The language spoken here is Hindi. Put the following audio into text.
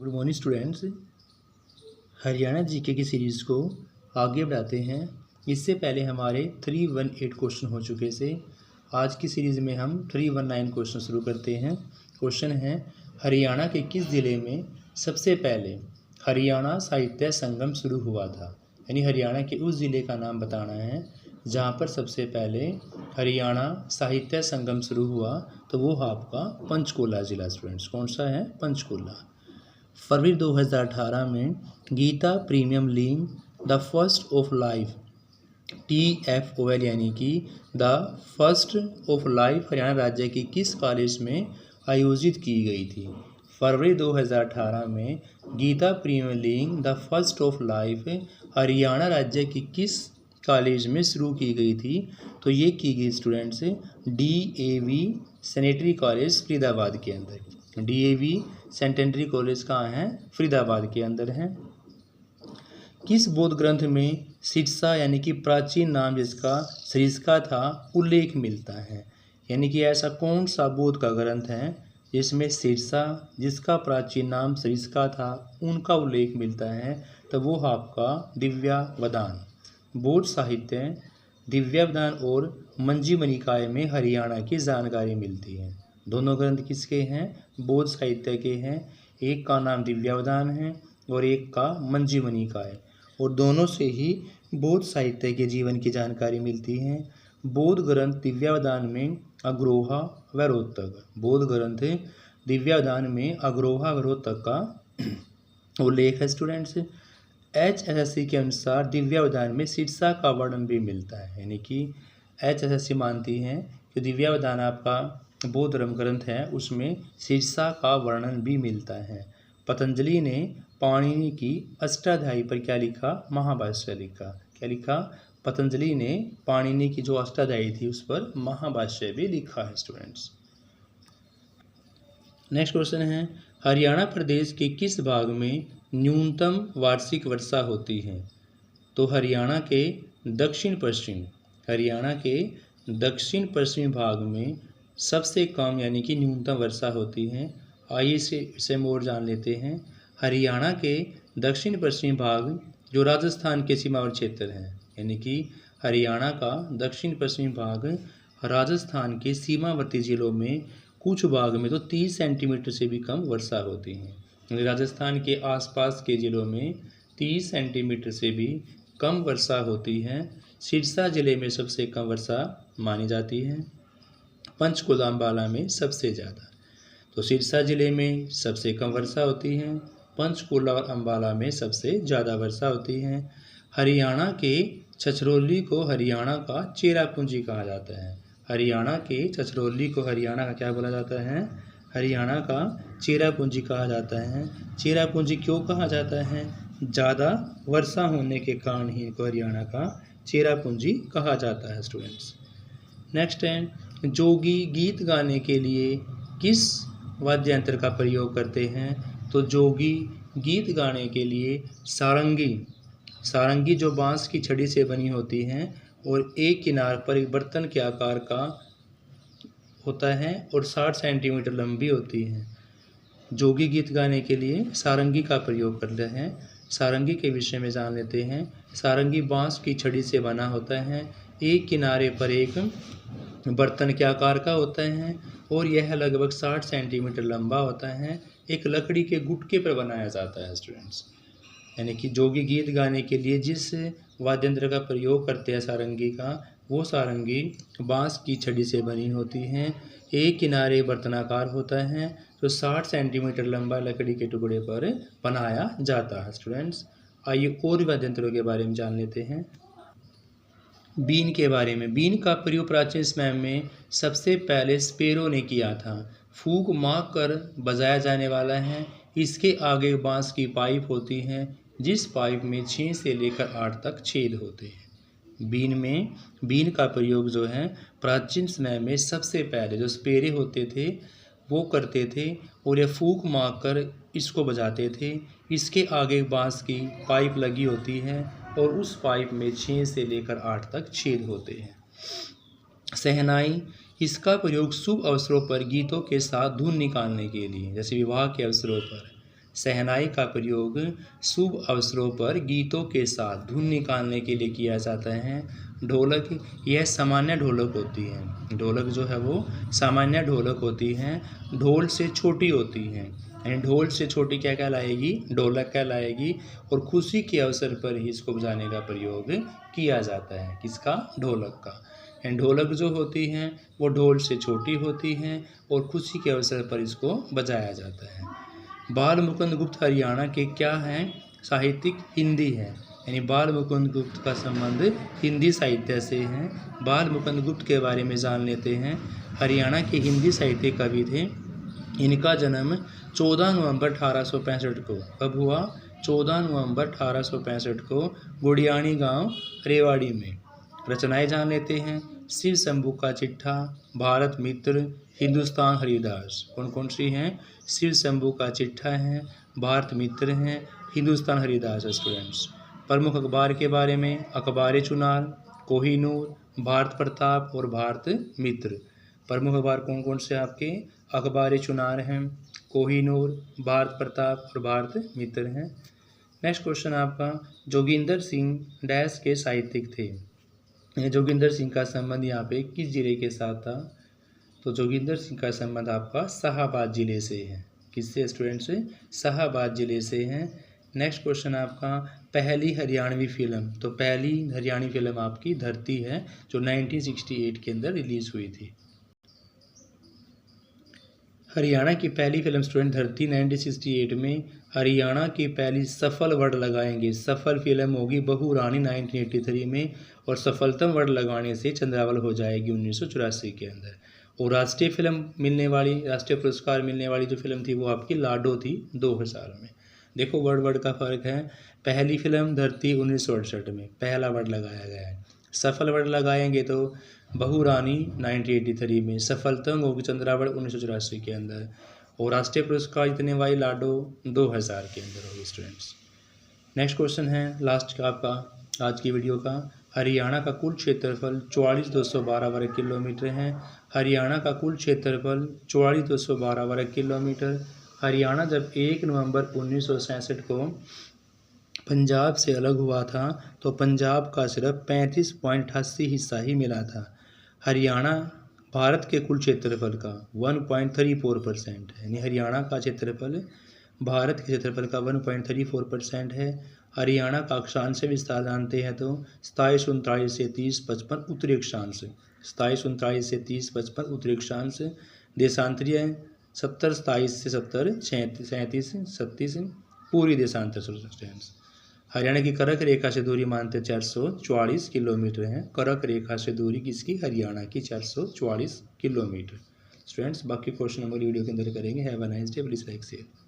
Good morning students. Haryana GK की सीरीज़ को आगे बढ़ाते हैं। इससे पहले हमारे 318 क्वेश्चन हो चुके थे। आज की सीरीज़ में हम 319 क्वेश्चन शुरू करते हैं। क्वेश्चन है, हरियाणा के किस ज़िले में सबसे पहले हरियाणा साहित्य संगम शुरू हुआ था। यानी हरियाणा के उस ज़िले का नाम बताना है जहाँ पर सबसे पहले हरियाणा साहित्य संगम शुरू हुआ, तो वो आपका पंचकुला ज़िला स्टूडेंट्स। कौन सा है? पंचकुला। फरवरी 2018 में Geeta premium league the first of life TFOL यानी कि the first of life Haryana राज्य की किस कॉलेज में आयोजित की गई थी। फरवरी 2018 में Geeta premium league the first of life Haryana राज्य की किस कॉलेज में शुरू की गई थी। तो ये की गई students DAV sanitary college Faridabad के अंदर। DAV सैनिटरी कॉलेज कहाँ है? फरीदाबाद के अंदर है। किस बौद्ध ग्रंथ में सिरसा यानी कि प्राचीन नाम जिसका सरिस्का था उल्लेख मिलता है। यानी कि ऐसा कौन सा बौद्ध का ग्रंथ है जिसमें सिरसा जिसका प्राचीन नाम सरिस्का था उनका उल्लेख मिलता है। तो वो आपका दिव्यावदान। बौद्ध साहित्य दिव्यावदान और मंजीव निकाय में हरियाणा की जानकारी मिलती है। दोनों ग्रंथ किसके हैं? बौद्ध साहित्य के हैं। एक का नाम दिव्यावदान है और एक का मंजीव निकाय, और दोनों से ही बौद्ध साहित्य के जीवन की जानकारी मिलती है। बौद्ध ग्रंथ दिव्यावदान में अग्रोहा व रोहतक। बौद्ध ग्रंथ दिव्यावदान में अग्रोहा व रोहतक का उल्लेख है स्टूडेंट्स। HSSC के अनुसार दिव्यावदान में सिरसा का वर्णन भी मिलता है। यानी कि HSSC मानती है कि दिव्यावदान आपका बौद्ध धर्म ग्रंथ है, उसमें सिरसा का वर्णन भी मिलता है। पतंजलि ने पाणिनि की अष्टाध्यायी पर क्या लिखा? महाभाष्य लिखा। क्या लिखा? पतंजलि ने पाणिनि की जो अष्टाध्यायी थी उस पर महाभाष्य भी लिखा है स्टूडेंट्स। नेक्स्ट क्वेश्चन है, हरियाणा प्रदेश के किस भाग में न्यूनतम वार्षिक वर्षा होती है। तो हरियाणा के दक्षिण पश्चिमी भाग में सबसे कम यानी कि न्यूनतम वर्षा होती है। आइए इसे और जान लेते हैं। हरियाणा के दक्षिण पश्चिमी भाग जो राजस्थान के सीमावर्ती क्षेत्र हैं, यानी कि हरियाणा का दक्षिण पश्चिमी भाग राजस्थान के सीमावर्ती जिलों में कुछ भाग में तो 30 सेंटीमीटर से भी कम वर्षा होती है। राजस्थान के आसपास के जिलों में 30 सेंटीमीटर से भी कम वर्षा होती है। सिरसा जिले में सबसे कम वर्षा मानी जाती है। पंचकुला अम्बाला में सबसे ज़्यादा। तो सिरसा जिले में सबसे कम वर्षा होती है, पंचकुला और अम्बाला में सबसे ज़्यादा वर्षा होती है। हरियाणा के छछरौली को हरियाणा का चेरापूंजी कहा जाता है। हरियाणा के छछरौली को हरियाणा का क्या बोला जाता है? हरियाणा का चेरापूंजी कहा जाता है। चेरापूंजी क्यों कहा जाता है? ज़्यादा वर्षा होने के कारण ही इनको हरियाणा का चेरापूंजी कहा जाता है स्टूडेंट्स। नेक्स्ट है, जोगी गीत गाने के लिए किस वाद्य यंत्र का प्रयोग करते हैं। तो जोगी गीत गाने के लिए सारंगी जो बांस की छड़ी से बनी होती हैं और एक किनार पर एक बर्तन के आकार का होता है और 60 सेंटीमीटर लंबी होती है। जोगी गीत गाने के लिए सारंगी का प्रयोग करते हैं। सारंगी के विषय में जान लेते हैं। सारंगी बांस की छड़ी से बना होता है, एक किनारे पर एक बर्तन के आकार का होता है और यह लगभग 60 सेंटीमीटर लंबा होता है। एक लकड़ी के गुटके पर बनाया जाता है स्टूडेंट्स। यानी कि जोगी गीत गाने के लिए जिस वाद्य यंत्र का प्रयोग करते हैं सारंगी का, वो सारंगी बांस की छड़ी से बनी होती हैं, एक किनारे बर्तनाकार होता है, तो 60 सेंटीमीटर लंबा लकड़ी के टुकड़े पर बनाया जाता है स्टूडेंट्स। आइए और वाद्य यंत्रों के बारे में जान लेते हैं। बीन के बारे में। बीन का प्रयोग प्राचीन समय में सबसे पहले स्पेरो ने किया था। फूंक मार कर बजाया जाने वाला है। इसके आगे बांस की पाइप होती है जिस पाइप में 6 से लेकर 8 तक छेद होते हैं। बीन का प्रयोग जो है प्राचीन समय में सबसे पहले जो स्पेरे होते थे वो करते थे और यह फूंक मार कर इसको बजाते थे। इसके आगे बांस की पाइप लगी होती है और उस पाइप में 6 से लेकर 8 तक छेद होते हैं। शहनाई, इसका प्रयोग शुभ अवसरों पर गीतों के साथ धुन निकालने के लिए, जैसे विवाह के अवसरों पर शहनाई का प्रयोग शुभ अवसरों पर गीतों के साथ धुन निकालने के लिए किया जाता है। ढोलक, यह सामान्य ढोलक होती है। ढोलक जो है वो सामान्य ढोलक होती है, ढोल से छोटी होती है। यानी ढोल से छोटी क्या कहलाएगी? ढोलक कहलाएगी। और खुशी के अवसर पर ही इसको बजाने का प्रयोग किया जाता है। किसका? ढोलक का। एंड ढोलक जो होती हैं वो ढोल से छोटी होती हैं और खुशी के अवसर पर इसको बजाया जाता है। बाल मुकुंद गुप्त हरियाणा के क्या हैं? साहित्यिक हिंदी है। यानी बाल मुकुंद गुप्त का संबंध हिंदी साहित्य से है। बाल मुकुंद गुप्त के बारे में जान लेते हैं। हरियाणा के हिंदी साहित्य कवि थे। इनका जन्म 14 नवंबर 1865 को कब हुआ? 14 नवंबर 1865 को गुड़ियाणी गांव रेवाड़ी में। रचनाएं जान लेते हैं। शिव शंभू का चिट्ठा, भारत मित्र, हिंदुस्तान हरिदास। कौन कौन सी हैं? शिव शंभू का चिट्ठा है, भारत मित्र हैं, हिंदुस्तान हरिदास स्टूडेंट्स। प्रमुख अखबार के बारे में, अखबार चुनार, कोहिनूर, भारत प्रताप और भारत मित्र। प्रमुख अखबार कौन कौन से आपके? अखबार चुनार हैं, कोहिनूर, भारत प्रताप और भारत मित्र हैं। नेक्स्ट क्वेश्चन आपका, जोगिंदर सिंह डैश के साहित्यिक थे। जोगिंदर सिंह का संबंध यहाँ पे किस जिले के साथ था? तो जोगिंदर सिंह का संबंध आपका शाहाबाद जिले से है। किससे स्टूडेंट्स? शाहाबाद जिले से हैं। नेक्स्ट क्वेश्चन आपका, पहली हरियाणवी फिल्म। तो पहली हरियाणवी फिल्म आपकी धरती है, जो 1968 के अंदर रिलीज हुई थी। हरियाणा की पहली फिल्म स्टूडेंट धरती 1968 में। हरियाणा की पहली सफल वर्ड लगाएंगे, सफल फिल्म होगी बहू रानी 1983 में। और सफलतम वर्ड लगाने से चंद्रावल हो जाएगी 1984 के अंदर। और राष्ट्रीय फिल्म मिलने वाली, राष्ट्रीय पुरस्कार मिलने वाली जो फिल्म थी वो आपकी लाडो थी 2000 में। देखो वर्ड का फर्क है। पहली फिल्म धरती 1968 में पहला वर्ड लगाया गया है। सफल वर्ड लगाएंगे तो बहू रानी 1983 में, सफलतम होगी चंद्रावल 1984 के अंदर। और राष्ट्रीय पुरस्कार जितने वाली लाडो 2000 के अंदर होगी स्टूडेंट्स। नेक्स्ट क्वेश्चन है लास्ट का आपका आज की वीडियो का। हरियाणा का कुल क्षेत्रफल 44,212 वर्ग किलोमीटर है। हरियाणा का कुल क्षेत्रफल 44,212 वर्ग किलोमीटर। हरियाणा जब 1 नवंबर 1967 को पंजाब से अलग हुआ था तो पंजाब का सिर्फ 35.88 हिस्सा ही मिला था। हरियाणा भारत के कुल क्षेत्रफल का 1.34% है। यानी हरियाणा का क्षेत्रफल भारत के क्षेत्रफल का 1.34% है। हरियाणा का अक्षांश विस्तार जानते हैं तो 2739 से 3055 उत्तरी अक्षांश, 2739 से 3055 उत्तरी अक्षांश। देशांतरीय 70 27 से 70 37 37 पूरी देशांतर स्टूडेंट्स। हरियाणा की कर्क रेखा से दूरी मानते 444 किलोमीटर है। कर्क रेखा से दूरी किसकी? हरियाणा की 444 किलोमीटर। स्टूडेंट्स बाकी क्वेश्चन हम अगली वीडियो के अंदर करेंगे। Have a nice day, please like share.